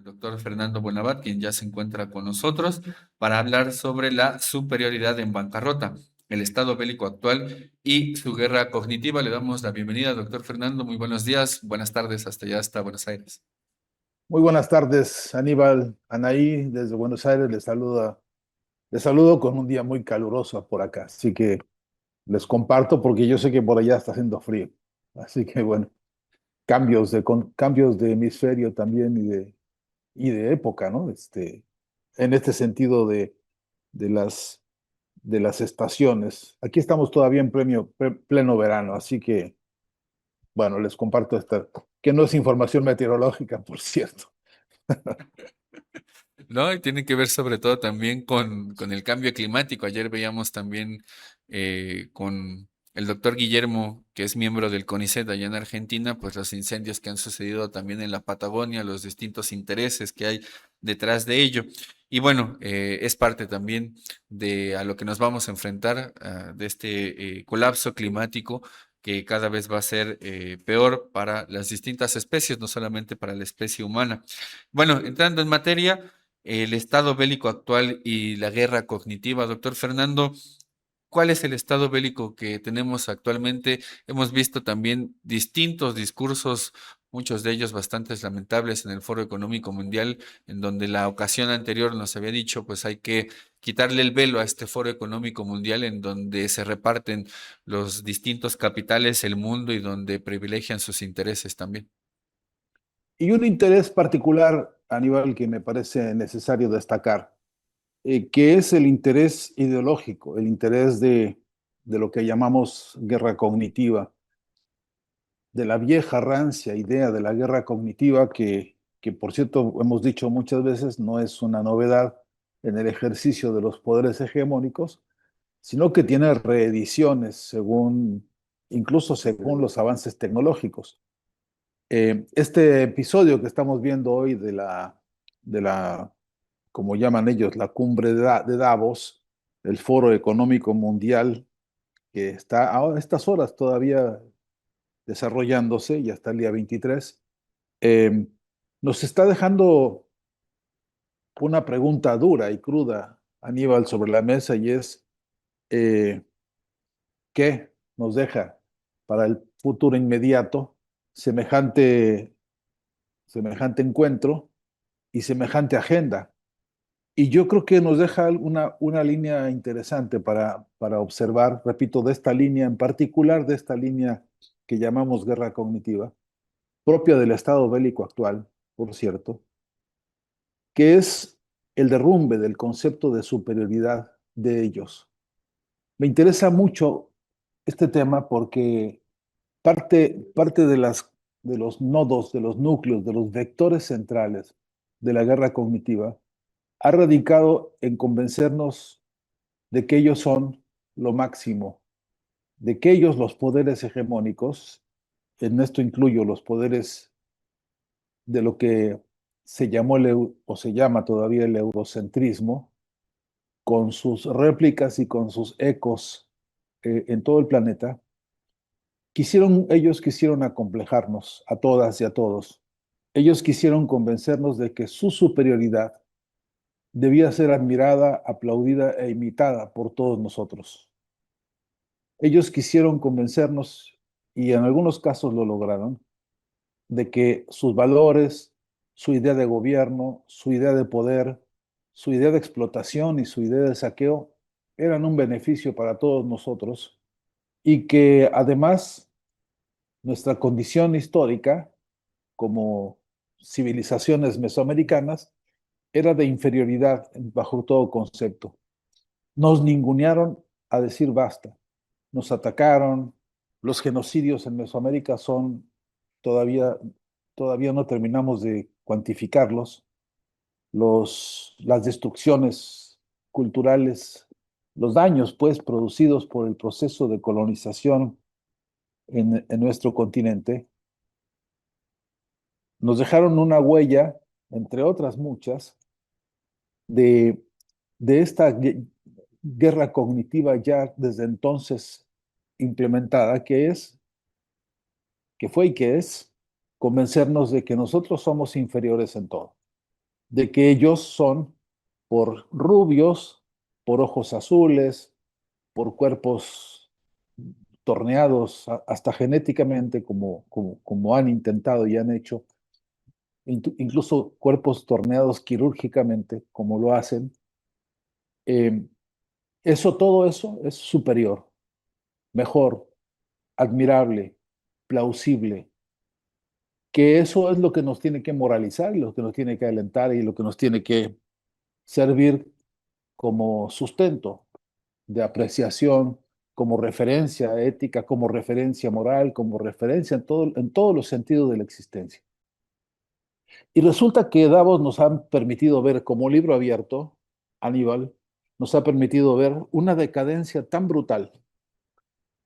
doctor Fernando Buenabad, quien ya se encuentra con nosotros para hablar sobre la superioridad en bancarrota, el estado bélico actual y su guerra cognitiva. Le damos la bienvenida, doctor Fernando. Muy buenos días, buenas tardes, hasta allá, hasta Buenos Aires. Muy buenas tardes, Aníbal, Anaí, desde Buenos Aires les saludo con un día muy caluroso por acá, así que les comparto porque yo sé que por allá está haciendo frío. Así que bueno, cambios de hemisferio también y de época, ¿no? En este sentido de las estaciones. Aquí estamos todavía en pleno verano, así que bueno, les comparto esta, que no es información meteorológica, por cierto. No, y tiene que ver sobre todo también con el cambio climático. Ayer veíamos también con el doctor Guillermo, que es miembro del CONICET allá en Argentina, pues los incendios que han sucedido también en la Patagonia, los distintos intereses que hay detrás de ello. Y bueno, es parte también de a lo que nos vamos a enfrentar, de este colapso climático que cada vez va a ser peor para las distintas especies, no solamente para la especie humana. Bueno, entrando en materia, el estado bélico actual y la guerra cognitiva. Doctor Fernando, ¿cuál es el estado bélico que tenemos actualmente? Hemos visto también distintos discursos, muchos de ellos bastante lamentables en el Foro Económico Mundial, en donde la ocasión anterior nos había dicho, pues hay que quitarle el velo a este Foro Económico Mundial, en donde se reparten los distintos capitales, el mundo y donde privilegian sus intereses también. Y un interés particular, Aníbal, que me parece necesario destacar, que es el interés ideológico, el interés de lo que llamamos guerra cognitiva, de la vieja rancia idea de la guerra cognitiva que por cierto hemos dicho muchas veces no es una novedad en el ejercicio de los poderes hegemónicos, sino que tiene reediciones incluso según los avances tecnológicos. Este episodio que estamos viendo hoy de la, como llaman ellos, la cumbre de Davos, el Foro Económico Mundial, que está a estas horas todavía desarrollándose, y hasta el día 23, eh, nos está dejando una pregunta dura y cruda, Aníbal, sobre la mesa, y es, eh, ¿qué nos deja para el futuro inmediato semejante encuentro y semejante agenda? Y yo creo que nos deja una línea interesante para observar, repito, de esta línea en particular, de esta línea que llamamos guerra cognitiva, propia del estado bélico actual, por cierto, que es el derrumbe del concepto de superioridad de ellos. Me interesa mucho este tema porque parte de los nodos, de los núcleos, de los vectores centrales de la guerra cognitiva ha radicado en convencernos de que ellos son lo máximo, de que ellos, los poderes hegemónicos, en esto incluyo los poderes de lo que se llamó o se llama todavía el eurocentrismo, con sus réplicas y con sus ecos en todo el planeta, ellos quisieron acomplejarnos a todas y a todos. Ellos quisieron convencernos de que su superioridad debía ser admirada, aplaudida e imitada por todos nosotros. Ellos quisieron convencernos, y en algunos casos lo lograron, de que sus valores, su idea de gobierno, su idea de poder, su idea de explotación y su idea de saqueo eran un beneficio para todos nosotros y que además nuestra condición histórica como civilizaciones mesoamericanas era de inferioridad bajo todo concepto. Nos ningunearon a decir basta, nos atacaron, los genocidios en Mesoamérica son todavía, todavía no terminamos de cuantificarlos, las destrucciones culturales, los daños pues producidos por el proceso de colonización en nuestro continente, nos dejaron una huella, entre otras muchas, de, de esta guerra cognitiva ya desde entonces implementada, que fue y que es convencernos de que nosotros somos inferiores en todo. de que ellos son por rubios, por ojos azules, por cuerpos torneados hasta genéticamente, como han intentado y han hecho, incluso cuerpos torneados quirúrgicamente, como lo hacen. eh, Todo eso es superior, mejor, admirable, plausible, que eso es lo que nos tiene que moralizar, lo que nos tiene que alentar y lo que nos tiene que servir como sustento de apreciación, como referencia ética, como referencia moral, como referencia en todos los sentidos de la existencia. Y resulta que Davos nos ha permitido ver como libro abierto, Aníbal, nos ha permitido ver una decadencia tan brutal,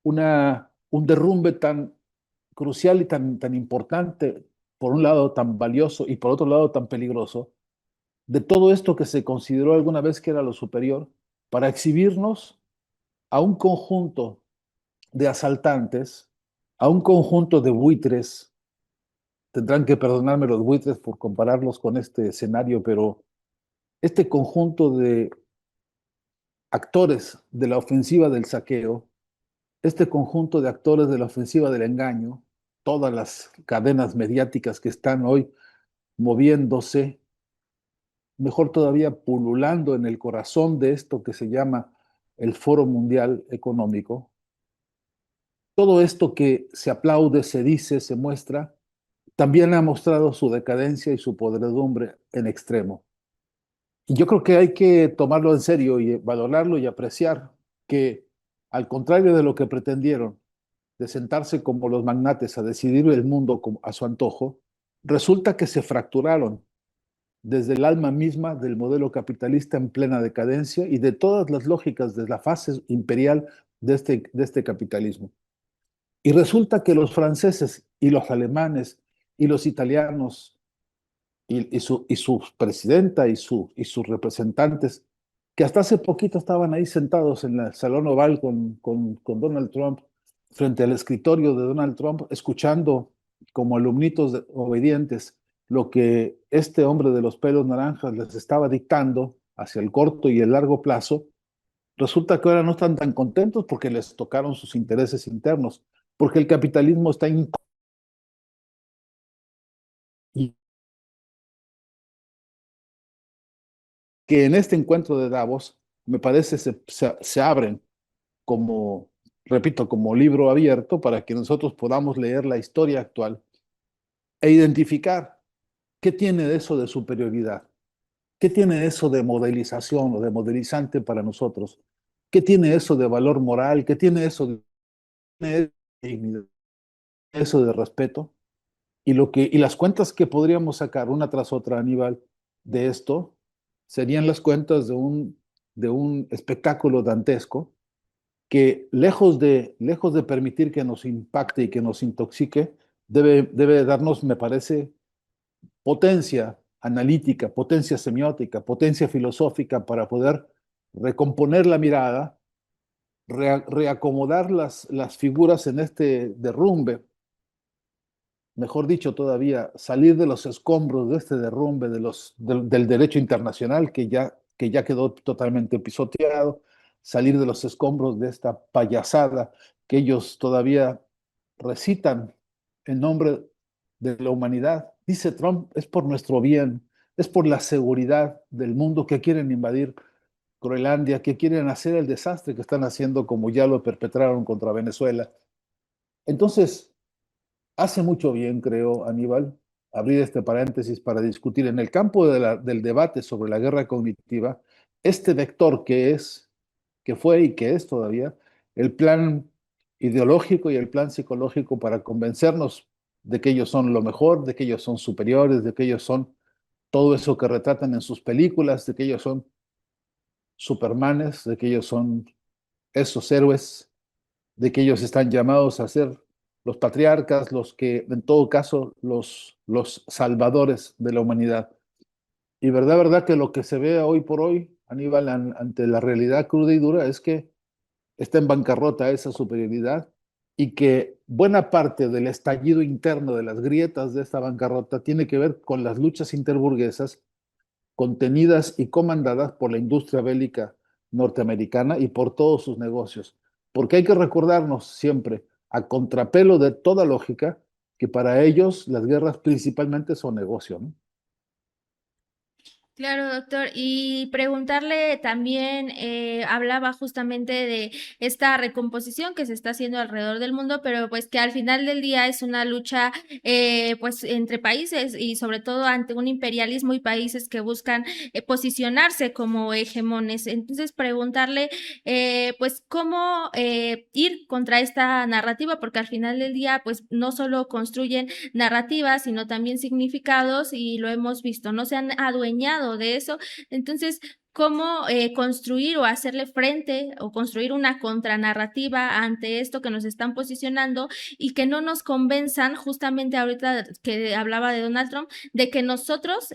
un derrumbe tan crucial y tan importante, por un lado tan valioso y por otro lado tan peligroso, de todo esto que se consideró alguna vez que era lo superior, para exhibirnos a un conjunto de asaltantes, a un conjunto de buitres. Tendrán que perdonarme los buitres por compararlos con este escenario, pero este conjunto de actores de la ofensiva del saqueo, este conjunto de actores de la ofensiva del engaño, todas las cadenas mediáticas que están hoy moviéndose, mejor todavía pululando en el corazón de esto que se llama el Foro Mundial Económico, todo esto que se aplaude, se dice, se muestra, también ha mostrado su decadencia y su podredumbre en extremo. Y yo creo que hay que tomarlo en serio y valorarlo y apreciar que, al contrario de lo que pretendieron, de sentarse como los magnates a decidir el mundo a su antojo, resulta que se fracturaron desde el alma misma del modelo capitalista en plena decadencia y de todas las lógicas de la fase imperial de este capitalismo. Y resulta que los franceses y los alemanes y los italianos y su presidenta y sus representantes, que hasta hace poquito estaban ahí sentados en el Salón Oval con Donald Trump, frente al escritorio de Donald Trump, escuchando como alumnitos obedientes lo que este hombre de los pelos naranjas les estaba dictando hacia el corto y el largo plazo, resulta que ahora no están tan contentos porque les tocaron sus intereses internos, porque el capitalismo está y que en este encuentro de Davos, me parece, se abren como, repito, como libro abierto para que nosotros podamos leer la historia actual e identificar qué tiene de eso de superioridad, qué tiene eso de modelización o de modelizante para nosotros, qué tiene eso de valor moral, qué tiene de dignidad, eso de respeto, y las cuentas que podríamos sacar una tras otra, Aníbal, de esto, serían las cuentas de un espectáculo dantesco que lejos de permitir que nos impacte y que nos intoxique, debe darnos, me parece, potencia analítica, potencia semiótica, potencia filosófica para poder recomponer la mirada, reacomodar las figuras en este derrumbe, mejor dicho todavía, salir de los escombros de este derrumbe del derecho internacional que ya quedó totalmente pisoteado, salir de los escombros de esta payasada que ellos todavía recitan en nombre de la humanidad. Dice Trump, es por nuestro bien, es por la seguridad del mundo que quieren invadir Groenlandia, que quieren hacer el desastre que están haciendo como ya lo perpetraron contra Venezuela. Entonces, hace mucho bien, creo, Aníbal, abrir este paréntesis para discutir en el campo del debate sobre la guerra cognitiva este vector que fue y que es todavía el plan ideológico y el plan psicológico para convencernos de que ellos son lo mejor, de que ellos son superiores, de que ellos son todo eso que retratan en sus películas, de que ellos son supermanes, de que ellos son esos héroes, de que ellos están llamados a ser los patriarcas, los que, en todo caso, los salvadores de la humanidad. Y verdad que lo que se ve hoy por hoy, Aníbal, ante la realidad cruda y dura, es que está en bancarrota esa superioridad y que buena parte del estallido interno de las grietas de esta bancarrota tiene que ver con las luchas interburguesas contenidas y comandadas por la industria bélica norteamericana y por todos sus negocios. Porque hay que recordarnos siempre, a contrapelo de toda lógica, que para ellos las guerras principalmente son negocio, ¿no? Claro, doctor. Y preguntarle también, hablaba justamente de esta recomposición que se está haciendo alrededor del mundo, pero pues que al final del día es una lucha pues entre países y sobre todo ante un imperialismo y países que buscan posicionarse como hegemones. Entonces preguntarle pues cómo ir contra esta narrativa, porque al final del día pues no solo construyen narrativas, sino también significados y lo hemos visto, no se han adueñado de eso. Entonces, cómo construir o hacerle frente o construir una contranarrativa ante esto que nos están posicionando y que no nos convenzan, justamente ahorita que hablaba de Donald Trump, de que nosotros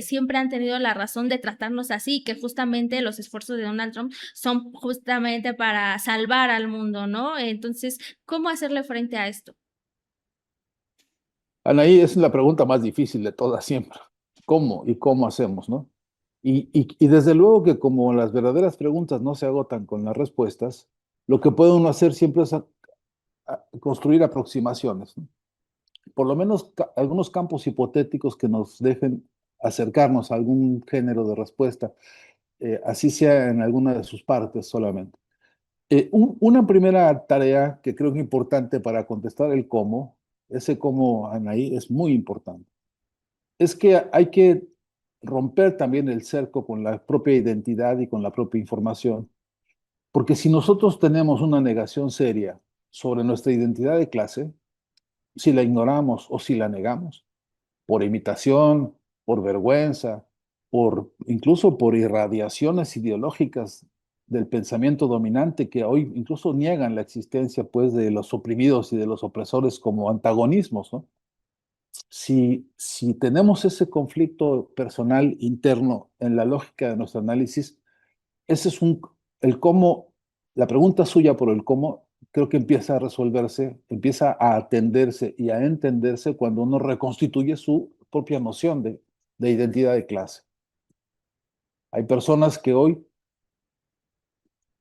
siempre han tenido la razón de tratarnos así, que justamente los esfuerzos de Donald Trump son justamente para salvar al mundo, ¿no? Entonces, ¿cómo hacerle frente a esto? Anaí, es la pregunta más difícil de todas siempre. ¿Cómo y cómo hacemos, no? Y desde luego que como las verdaderas preguntas no se agotan con las respuestas, lo que puede uno hacer siempre es construir aproximaciones, ¿no? Por lo menos algunos campos hipotéticos que nos dejen acercarnos a algún género de respuesta, así sea en alguna de sus partes solamente. Una primera tarea que creo que es importante para contestar el cómo, ese cómo, Anaí, es muy importante, es que hay que romper también el cerco con la propia identidad y con la propia información, porque si nosotros tenemos una negación seria sobre nuestra identidad de clase, si la ignoramos o si la negamos, por imitación, por vergüenza, incluso por irradiaciones ideológicas del pensamiento dominante que hoy incluso niegan la existencia pues de los oprimidos y de los opresores como antagonismos, ¿no? Si tenemos ese conflicto personal interno en la lógica de nuestro análisis, ese es el cómo, la pregunta suya por el cómo, creo que empieza a resolverse, empieza a atenderse y a entenderse cuando uno reconstituye su propia noción de identidad de clase. Hay personas que hoy,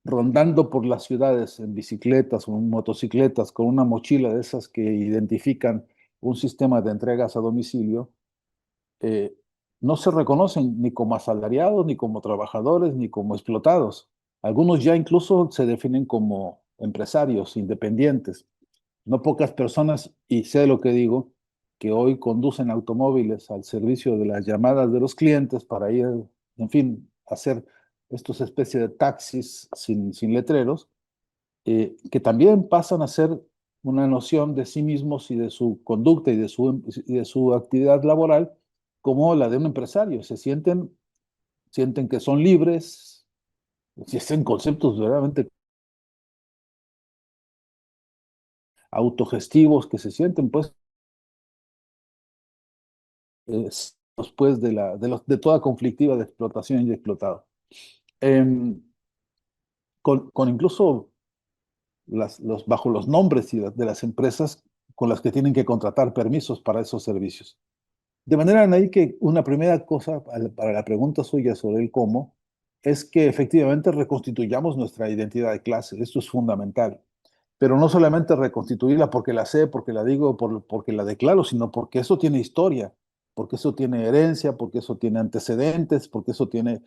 rondando por las ciudades en bicicletas o en motocicletas, con una mochila de esas que identifican un sistema de entregas a domicilio, eh, no se reconocen ni como asalariados, ni como trabajadores, ni como explotados. Algunos ya incluso se definen como empresarios independientes. No pocas personas, y sé lo que digo, que hoy conducen automóviles al servicio de las llamadas de los clientes para ir, en fin, hacer estos especies de taxis sin letreros, que también pasan a ser una noción de sí mismos y de su conducta y de su actividad laboral como la de un empresario. Sienten que son libres, existen conceptos verdaderamente autogestivos que se sienten pues después de toda conflictiva de explotación y explotado. Em, con incluso bajo los nombres de las empresas con las que tienen que contratar permisos para esos servicios. De manera, Anaí, que una primera cosa para la pregunta suya sobre el cómo es que efectivamente reconstituyamos nuestra identidad de clase. Esto es fundamental. Pero no solamente reconstituirla porque la sé, porque la digo, porque la declaro, sino porque eso tiene historia, porque eso tiene herencia, porque eso tiene antecedentes, porque eso tiene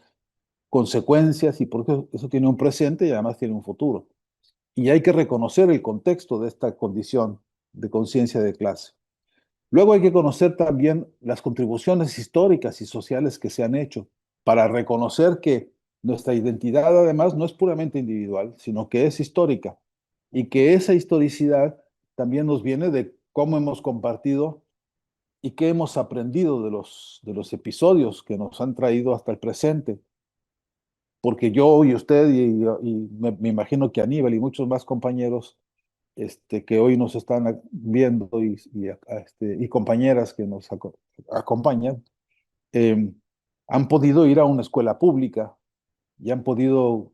consecuencias y porque eso tiene un presente y además tiene un futuro. Y hay que reconocer el contexto de esta condición de conciencia de clase. Luego hay que conocer también las contribuciones históricas y sociales que se han hecho para reconocer que nuestra identidad además no es puramente individual, sino que es histórica y que esa historicidad también nos viene de cómo hemos compartido y qué hemos aprendido de los episodios que nos han traído hasta el presente. Porque yo y usted y me imagino que Aníbal y muchos más compañeros que hoy nos están viendo y compañeras que nos acompañan, eh, han podido ir a una escuela pública y han podido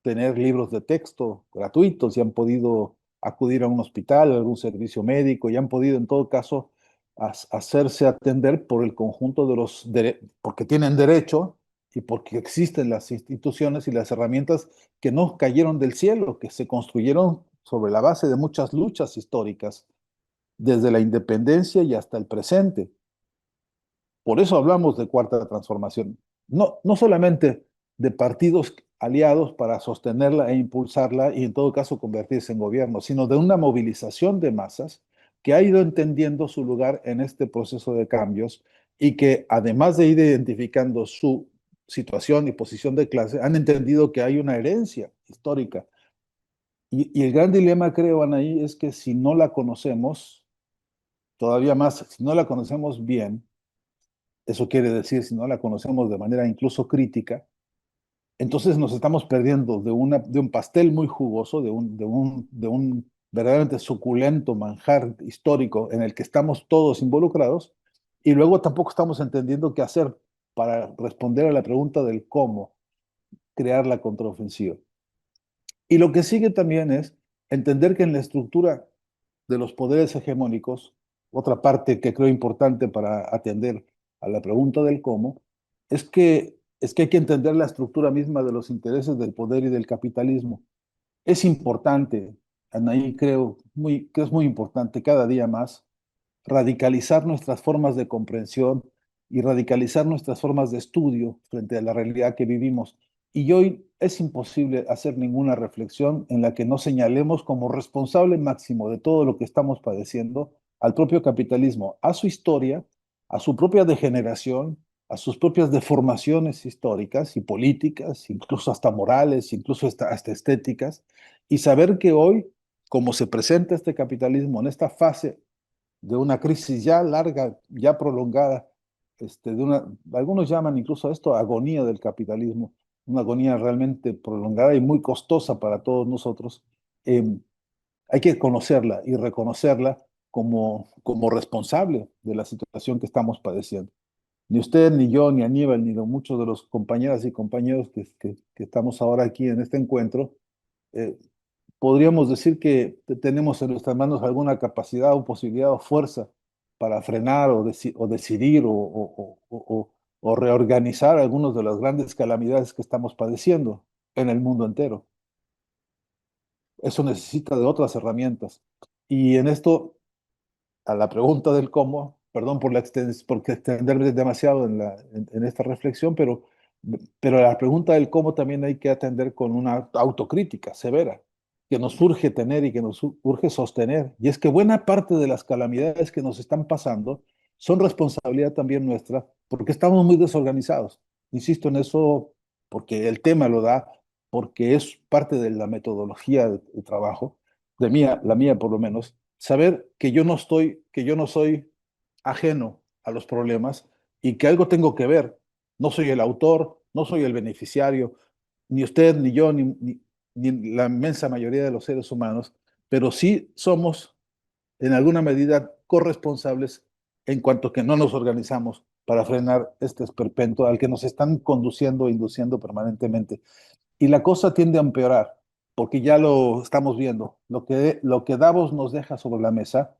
tener libros de texto gratuitos y han podido acudir a un hospital, a algún servicio médico y han podido en todo caso hacerse atender por el conjunto de porque tienen derecho y porque existen las instituciones y las herramientas que no cayeron del cielo, que se construyeron sobre la base de muchas luchas históricas, desde la independencia y hasta el presente. Por eso hablamos de cuarta transformación. No solamente de partidos aliados para sostenerla e impulsarla y en todo caso convertirse en gobierno, sino de una movilización de masas que ha ido entendiendo su lugar en este proceso de cambios y que además de ir identificando su situación y posición de clase, han entendido que hay una herencia histórica. Y el gran dilema, creo, Anaí, es que si no la conocemos, todavía más, si no la conocemos bien, eso quiere decir, si no la conocemos de manera incluso crítica, entonces nos estamos perdiendo de un pastel muy jugoso, de un verdaderamente suculento manjar histórico en el que estamos todos involucrados, y luego tampoco estamos entendiendo qué hacer para responder a la pregunta del cómo crear la contraofensiva. Y lo que sigue también es entender que en la estructura de los poderes hegemónicos, otra parte que creo importante para atender a la pregunta del cómo, es que hay que entender la estructura misma de los intereses del poder y del capitalismo. Es importante, Anaí, creo que es muy importante cada día más radicalizar nuestras formas de comprensión y radicalizar nuestras formas de estudio frente a la realidad que vivimos. Y hoy es imposible hacer ninguna reflexión en la que no señalemos como responsable máximo de todo lo que estamos padeciendo al propio capitalismo, a su historia, a su propia degeneración, a sus propias deformaciones históricas y políticas, incluso hasta morales, incluso hasta estéticas, y saber que hoy, como se presenta este capitalismo en esta fase de una crisis ya larga, ya prolongada, algunos llaman incluso a esto agonía del capitalismo, una agonía realmente prolongada y muy costosa para todos nosotros. eh, Hay que conocerla y reconocerla como responsable de la situación que estamos padeciendo. Ni usted, ni yo, ni Aníbal, ni muchos de los compañeras y compañeros que estamos ahora aquí en este encuentro, eh, podríamos decir que tenemos en nuestras manos alguna capacidad o posibilidad o fuerza para frenar o decidir o reorganizar algunas de las grandes calamidades que estamos padeciendo en el mundo entero. Eso necesita de otras herramientas. Y en esto, a la pregunta del cómo, perdón por extenderme demasiado en esta reflexión, pero a la pregunta del cómo también hay que atender con una autocrítica severa que nos urge tener y que nos urge sostener. Y es que buena parte de las calamidades que nos están pasando son responsabilidad también nuestra, porque estamos muy desorganizados. Insisto en eso porque el tema lo da, porque es parte de la metodología de trabajo, la mía por lo menos, saber que yo no soy ajeno a los problemas y que algo tengo que ver. No soy el autor, no soy el beneficiario, ni usted, ni yo, ni la inmensa mayoría de los seres humanos, pero sí somos en alguna medida corresponsables en cuanto que no nos organizamos para frenar este esperpento al que nos están conduciendo e induciendo permanentemente. Y la cosa tiende a empeorar, porque ya lo estamos viendo. Lo que Davos nos deja sobre la mesa,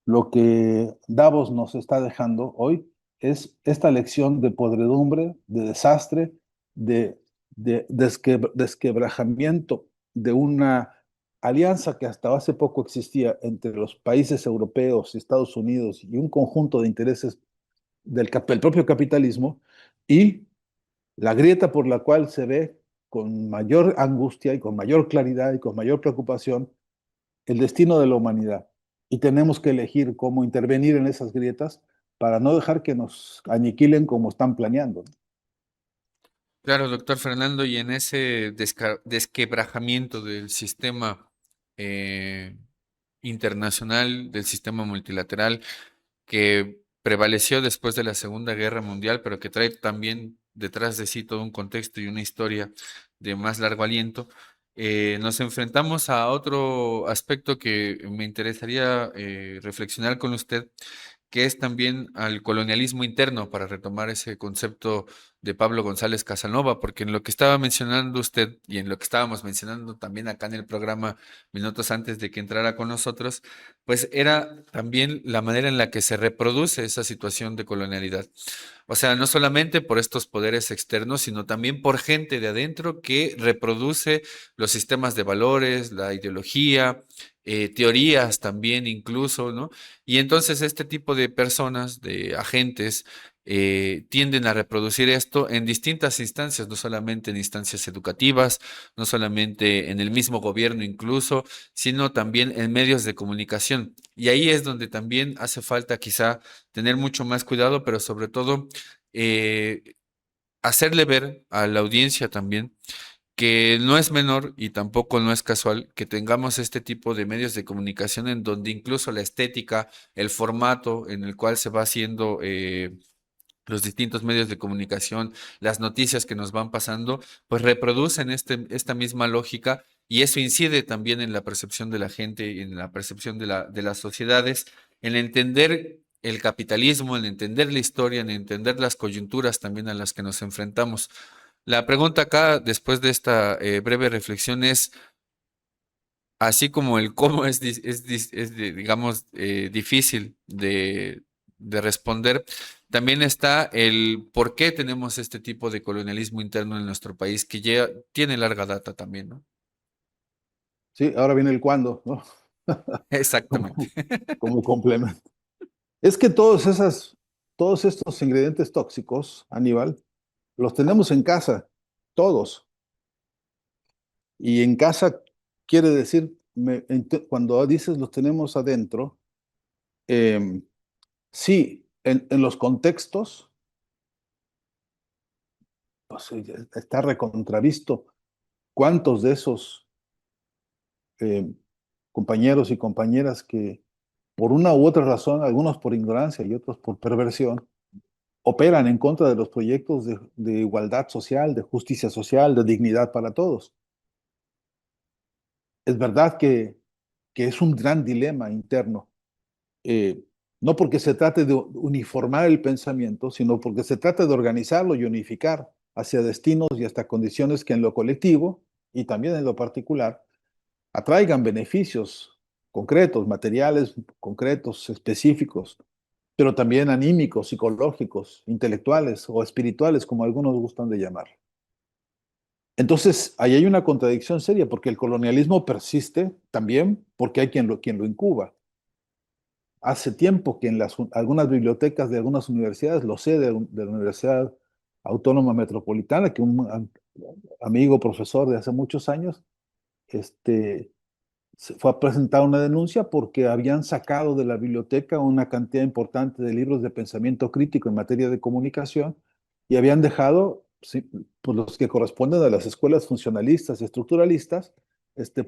lo que Davos nos está dejando hoy, es esta lección de podredumbre, de desastre, de, desquebrajamiento de una alianza que hasta hace poco existía entre los países europeos, Estados Unidos y un conjunto de intereses del propio capitalismo, y la grieta por la cual se ve con mayor angustia y con mayor claridad y con mayor preocupación el destino de la humanidad. Y tenemos que elegir cómo intervenir en esas grietas para no dejar que nos aniquilen como están planeando. Claro, doctor Fernando, y en ese desquebrajamiento del sistema eh, internacional, del sistema multilateral, que prevaleció después de la Segunda Guerra Mundial, pero que trae también detrás de sí todo un contexto y una historia de más largo aliento, nos enfrentamos a otro aspecto que me interesaría reflexionar con usted, que es también al colonialismo interno, para retomar ese concepto de Pablo González Casanova, porque en lo que estaba mencionando usted y en lo que estábamos mencionando también acá en el programa minutos antes de que entrara con nosotros, pues era también la manera en la que se reproduce esa situación de colonialidad. O sea, no solamente por estos poderes externos, sino también por gente de adentro que reproduce los sistemas de valores, la ideología, teorías también incluso, ¿no? Y entonces este tipo de personas, de agentes, tienden a reproducir esto en distintas instancias, no solamente en instancias educativas, no solamente en el mismo gobierno incluso, sino también en medios de comunicación. Y ahí es donde también hace falta quizá tener mucho más cuidado, pero sobre todo eh, hacerle ver a la audiencia también que no es menor y tampoco no es casual que tengamos este tipo de medios de comunicación en donde incluso la estética, el formato en el cual se va haciendo los distintos medios de comunicación, las noticias que nos van pasando, pues reproducen esta misma lógica y eso incide también en la percepción de la gente y en la percepción de las sociedades, en entender el capitalismo, en entender la historia, en entender las coyunturas también a las que nos enfrentamos. La pregunta acá, después de esta breve reflexión, es, así como el cómo digamos, difícil de responder, también está el por qué tenemos este tipo de colonialismo interno en nuestro país, que ya tiene larga data también, ¿no? Sí, ahora viene el cuándo, ¿no? Exactamente. Como, como complemento. Es que todos estos ingredientes tóxicos, Aníbal, los tenemos en casa, todos. Y en casa quiere decir, cuando dices los tenemos adentro, eh, sí, en los contextos, pues, está recontravisto cuántos de esos eh, compañeros y compañeras que por una u otra razón, algunos por ignorancia y otros por perversión, operan en contra de los proyectos de igualdad social, de justicia social, de dignidad para todos. Es verdad que es un gran dilema interno, eh, no porque se trate de uniformar el pensamiento, sino porque se trata de organizarlo y unificar hacia destinos y hasta condiciones que en lo colectivo y también en lo particular atraigan beneficios concretos, materiales concretos, específicos, pero también anímicos, psicológicos, intelectuales o espirituales, como algunos gustan de llamar. Entonces, ahí hay una contradicción seria, porque el colonialismo persiste también porque hay quien lo incuba. Hace tiempo que en algunas bibliotecas de algunas universidades, lo sé de la Universidad Autónoma Metropolitana, que un amigo profesor de hace muchos años, se fue a presentar una denuncia porque habían sacado de la biblioteca una cantidad importante de libros de pensamiento crítico en materia de comunicación y habían dejado, sí, pues, los que corresponden a las escuelas funcionalistas y estructuralistas,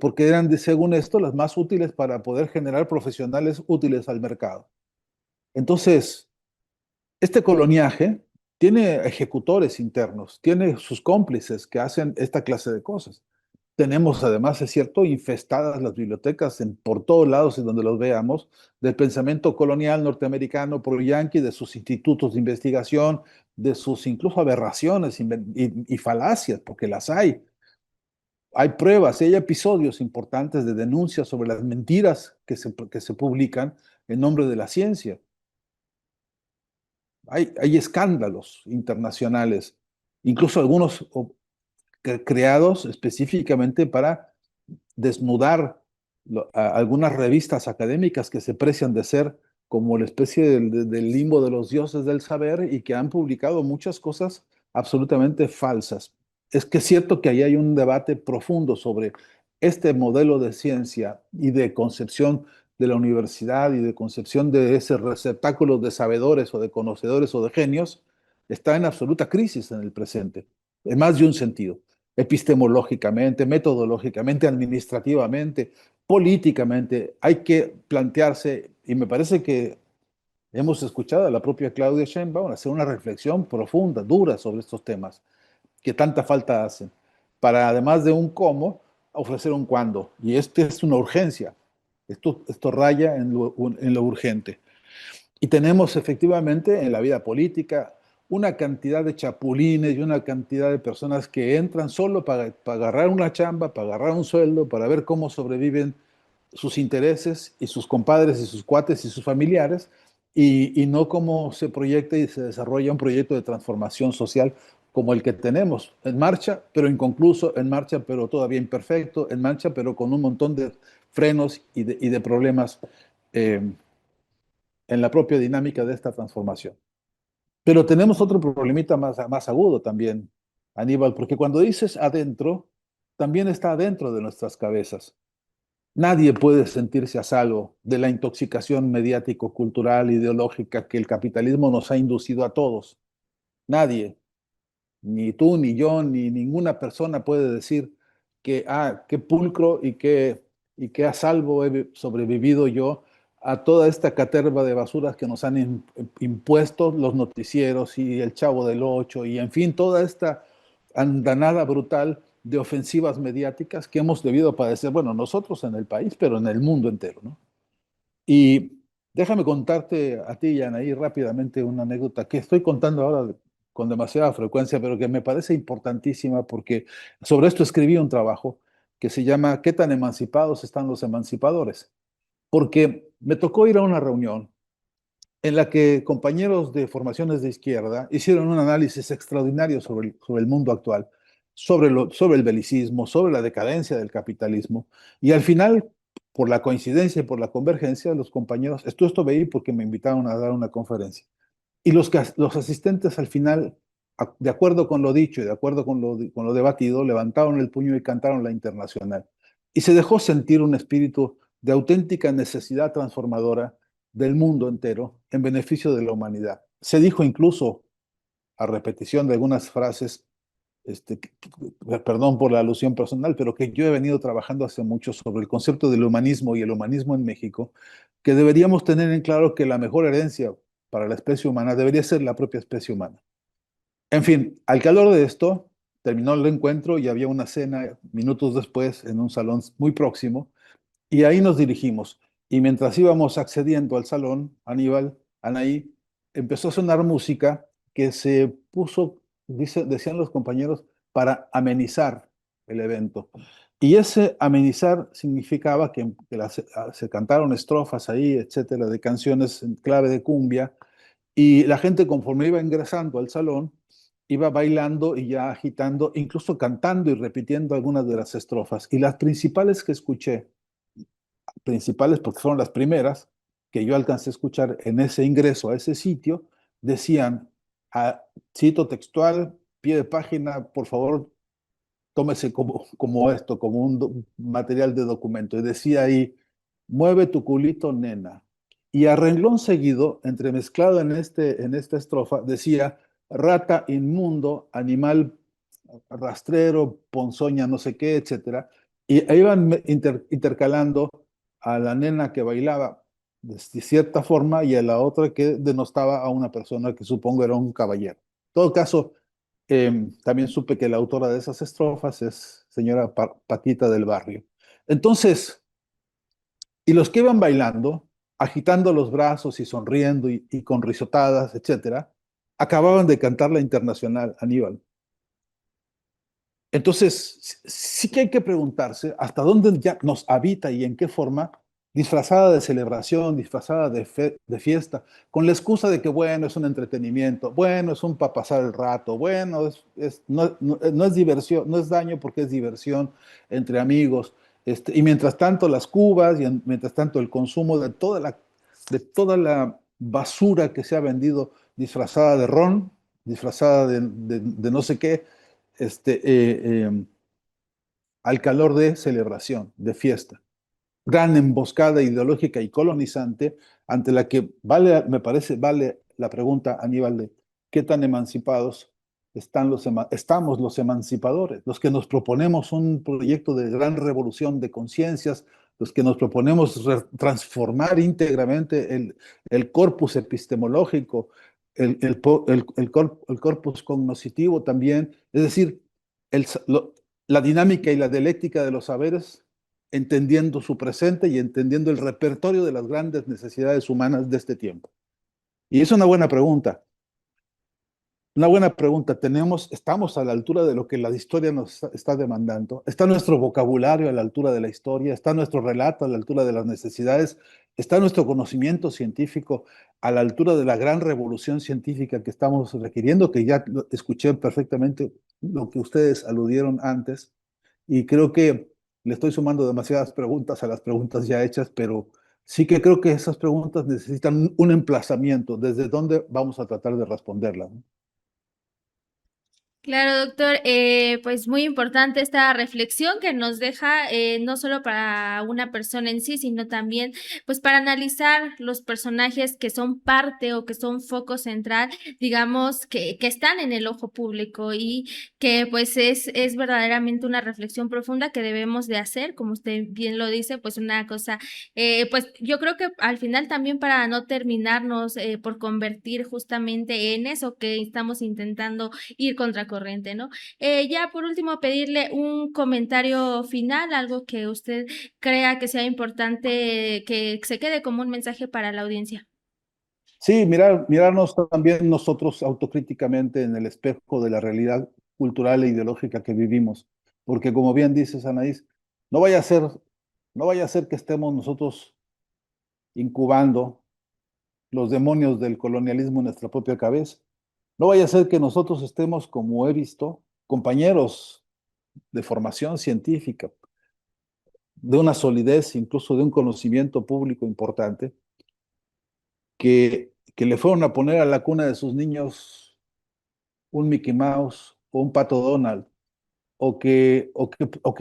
porque eran, según esto, las más útiles para poder generar profesionales útiles al mercado. Entonces, este coloniaje tiene ejecutores internos, tiene sus cómplices que hacen esta clase de cosas. Tenemos además, es cierto, infestadas las bibliotecas por todos lados en donde los veamos, del pensamiento colonial norteamericano pro-yanqui, de sus institutos de investigación, de sus incluso aberraciones y falacias, porque las hay. Hay pruebas, hay episodios importantes de denuncias sobre las mentiras que se publican en nombre de la ciencia. Hay escándalos internacionales, incluso algunos creados específicamente para desnudar algunas revistas académicas que se precian de ser como la especie del limbo de los dioses del saber y que han publicado muchas cosas absolutamente falsas. Es que es cierto que ahí hay un debate profundo sobre este modelo de ciencia y de concepción de la universidad y de concepción de ese receptáculo de sabedores o de conocedores o de genios, está en absoluta crisis en el presente, en más de un sentido, epistemológicamente, metodológicamente, administrativamente, políticamente. Hay que plantearse, y me parece que hemos escuchado a la propia Claudia Sheinbaum hacer una reflexión profunda, dura sobre estos temas que tanta falta hacen, para además de un cómo, ofrecer un cuándo. Y esto es una urgencia. Esto raya en lo urgente. Y tenemos efectivamente en la vida política una cantidad de chapulines y una cantidad de personas que entran solo para agarrar una chamba, para agarrar un sueldo, para ver cómo sobreviven sus intereses y sus compadres y sus cuates y sus familiares, y no cómo se proyecta y se desarrolla un proyecto de transformación social como el que tenemos en marcha, pero inconcluso, en marcha, pero todavía imperfecto, en marcha, pero con un montón de frenos y de problemas eh, en la propia dinámica de esta transformación. Pero tenemos otro problemita más agudo también, Aníbal, porque cuando dices adentro, también está adentro de nuestras cabezas. Nadie puede sentirse a salvo de la intoxicación mediático-cultural, ideológica que el capitalismo nos ha inducido a todos. Nadie, ni tú, ni yo, ni ninguna persona puede decir que, qué pulcro y qué a salvo he sobrevivido yo a toda esta caterva de basuras que nos han impuesto los noticieros y el Chavo del Ocho y en fin, toda esta andanada brutal de ofensivas mediáticas que hemos debido padecer, bueno, nosotros en el país, pero en el mundo entero, ¿no? Y déjame contarte a ti y a Anaí rápidamente una anécdota que estoy contando ahora con demasiada frecuencia, pero que me parece importantísima porque sobre esto escribí un trabajo que se llama ¿Qué tan emancipados están los emancipadores? Porque me tocó ir a una reunión en la que compañeros de formaciones de izquierda hicieron un análisis extraordinario sobre el mundo actual, sobre el belicismo, sobre la decadencia del capitalismo, y al final, por la coincidencia y por la convergencia, los compañeros, esto veí porque me invitaron a dar una conferencia, y los asistentes al final, de acuerdo con lo dicho y de acuerdo con lo debatido, levantaron el puño y cantaron la internacional. Y se dejó sentir un espíritu de auténtica necesidad transformadora del mundo entero en beneficio de la humanidad. Se dijo incluso, a repetición de algunas frases, este, perdón por la alusión personal, pero que yo he venido trabajando hace mucho sobre el concepto del humanismo y el humanismo en México, que deberíamos tener en claro que la mejor herencia para la especie humana debería ser la propia especie humana. En fin, al calor de esto, terminó el encuentro y había una cena minutos después en un salón muy próximo, y ahí nos dirigimos. Y mientras íbamos accediendo al salón, Aníbal, Anaí, empezó a sonar música que se puso, decían los compañeros, para amenizar el evento. Y ese amenizar significaba que se cantaron estrofas ahí, etcétera, de canciones en clave de cumbia, y la gente conforme iba ingresando al salón, iba bailando y ya agitando, incluso cantando y repitiendo algunas de las estrofas. Y las principales que escuché, principales porque fueron las primeras que yo alcancé a escuchar en ese ingreso a ese sitio, decían, cito textual, pie de página, por favor, tómese como esto, como un material de documento. Y decía ahí, mueve tu culito, nena. Y a renglón seguido, entremezclado en esta estrofa, decía, rata inmundo, animal rastrero, ponzoña, no sé qué, etcétera. Y ahí iban intercalando a la nena que bailaba de cierta forma y a la otra que denostaba a una persona que supongo era un caballero. En todo caso, también supe que la autora de esas estrofas es señora Paquita del Barrio. Entonces, y los que iban bailando, agitando los brazos y sonriendo y con risotadas, etcétera, acababan de cantar la Internacional, Aníbal. Entonces, sí que hay que preguntarse hasta dónde ya nos habita y en qué forma, disfrazada de celebración, disfrazada de fiesta, con la excusa de que, bueno, es un entretenimiento, bueno, es un para pasar el rato, bueno, no es diversión, no es daño porque es diversión entre amigos. Y mientras tanto, las cubas y mientras tanto, el consumo de toda la basura que se ha vendido disfrazada de ron, disfrazada de no sé qué este, al calor de celebración, de fiesta. Gran emboscada ideológica y colonizante ante la que vale, me parece, vale la pregunta, Aníbal, de qué tan emancipados estamos los emancipadores, los que nos proponemos un proyecto de gran revolución de conciencias, los que nos proponemos transformar íntegramente el corpus epistemológico, el corpus cognoscitivo también, es decir, la dinámica y la dialéctica de los saberes, entendiendo su presente y entendiendo el repertorio de las grandes necesidades humanas de este tiempo. Y es una buena pregunta. Una buena pregunta. Estamos a la altura de lo que la historia nos está demandando. ¿Está nuestro vocabulario a la altura de la historia? ¿Está nuestro relato a la altura de las necesidades? ¿Está nuestro conocimiento científico a la altura de la gran revolución científica que estamos requiriendo? Que ya escuché perfectamente lo que ustedes aludieron antes. Y creo que le estoy sumando demasiadas preguntas a las preguntas ya hechas, pero sí que creo que esas preguntas necesitan un emplazamiento. ¿Desde dónde vamos a tratar de responderlas? ¿No? Claro, doctor, pues muy importante esta reflexión que nos deja no solo para una persona en sí, sino también pues para analizar los personajes que son parte o que son foco central, digamos, que están en el ojo público y que pues es verdaderamente una reflexión profunda que debemos de hacer, como usted bien lo dice, pues una cosa, pues yo creo que al final también para no terminarnos por convertir justamente en eso que estamos intentando ir contracorriente, ¿no? Ya por último, pedirle un comentario final, algo que usted crea que sea importante que se quede como un mensaje para la audiencia. Sí, mirarnos también nosotros autocríticamente en el espejo de la realidad cultural e ideológica que vivimos. Porque como bien dices, Anaís, no vaya a ser, no vaya a ser que estemos nosotros incubando los demonios del colonialismo en nuestra propia cabeza. No vaya a ser que nosotros estemos, como he visto, compañeros de formación científica, de una solidez, incluso de un conocimiento público importante, que le fueron a poner a la cuna de sus niños un Mickey Mouse o un Pato Donald, o que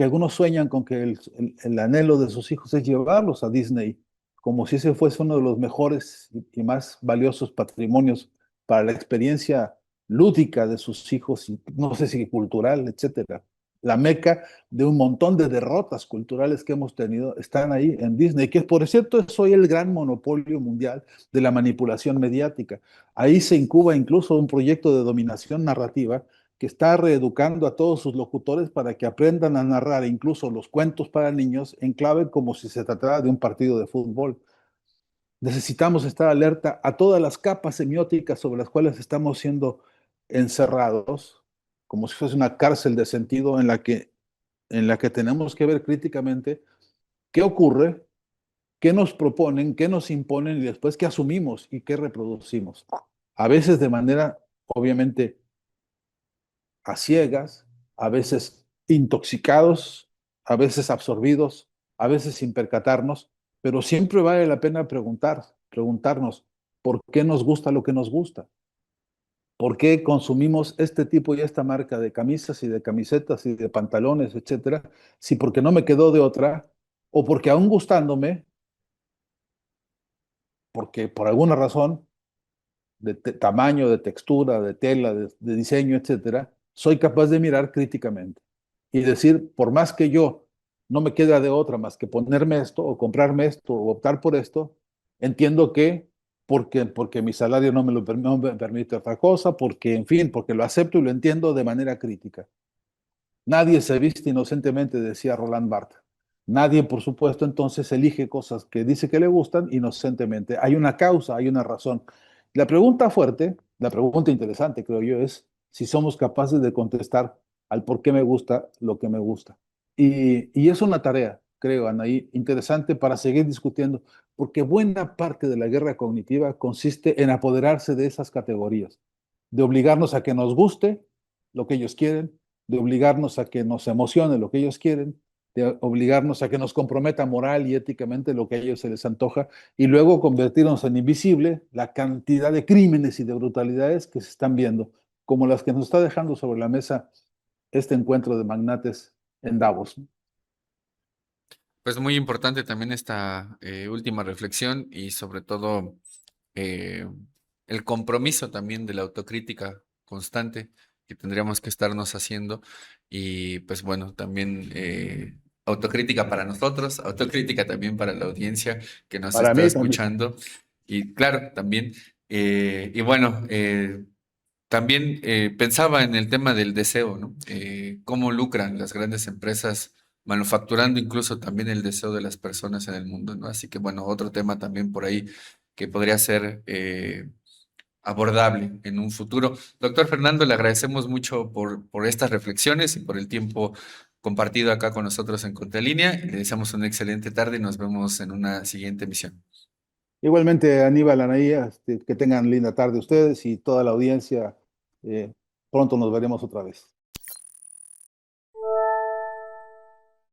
algunos sueñan con que el anhelo de sus hijos es llevarlos a Disney, como si ese fuese uno de los mejores y más valiosos patrimonios para la experiencia lúdica de sus hijos, y no sé si cultural, etcétera. La meca de un montón de derrotas culturales que hemos tenido están ahí en Disney, que por cierto es hoy el gran monopolio mundial de la manipulación mediática. Ahí se incuba incluso un proyecto de dominación narrativa que está reeducando a todos sus locutores para que aprendan a narrar incluso los cuentos para niños en clave como si se tratara de un partido de fútbol. Necesitamos estar alerta a todas las capas semióticas sobre las cuales estamos siendo encerrados, como si fuese una cárcel de sentido en la que tenemos que ver críticamente qué ocurre, qué nos proponen, qué nos imponen y después qué asumimos y qué reproducimos. A veces de manera, obviamente, a ciegas, a veces intoxicados, a veces absorbidos, a veces sin percatarnos, pero siempre vale la pena preguntarnos por qué nos gusta lo que nos gusta, por qué consumimos este tipo y esta marca de camisas y de camisetas y de pantalones, etcétera, si porque no me quedó de otra, o porque aún gustándome, porque por alguna razón de tamaño, de textura, de tela, de diseño, etcétera, soy capaz de mirar críticamente y decir, por más que yo no me queda de otra más que ponerme esto o comprarme esto o optar por esto, entiendo que porque mi salario no me permite otra cosa, porque, en fin, porque lo acepto y lo entiendo de manera crítica. Nadie se viste inocentemente, decía Roland Barthes. Nadie, por supuesto, entonces elige cosas que dice que le gustan inocentemente. Hay una causa, hay una razón. La pregunta fuerte, la pregunta interesante, creo yo, es si somos capaces de contestar al por qué me gusta lo que me gusta. Y es una tarea, creo, Anaí, interesante para seguir discutiendo, porque buena parte de la guerra cognitiva consiste en apoderarse de esas categorías, de obligarnos a que nos guste lo que ellos quieren, de obligarnos a que nos emocione lo que ellos quieren, de obligarnos a que nos comprometa moral y éticamente lo que a ellos se les antoja, y luego convertirnos en invisible la cantidad de crímenes y de brutalidades que se están viendo, como las que nos está dejando sobre la mesa este encuentro de magnates en Davos. Pues muy importante también esta última reflexión y sobre todo eh, el compromiso también de la autocrítica constante que tendríamos que estarnos haciendo y pues bueno, también autocrítica para nosotros, autocrítica también para la audiencia que nos Para está mí también. escuchando y claro, también, y bueno, también pensaba en el tema del deseo, ¿no? Cómo lucran las grandes empresas manufacturando incluso también el deseo de las personas en el mundo, ¿no? Así que bueno, otro tema también por ahí que podría ser abordable en un futuro. Doctor Fernando, le agradecemos mucho por estas reflexiones y por el tiempo compartido acá con nosotros en Contralínea. Le deseamos una excelente tarde y nos vemos en una siguiente emisión. Igualmente, Aníbal, Anaí, que tengan linda tarde ustedes y toda la audiencia. Pronto nos veremos otra vez.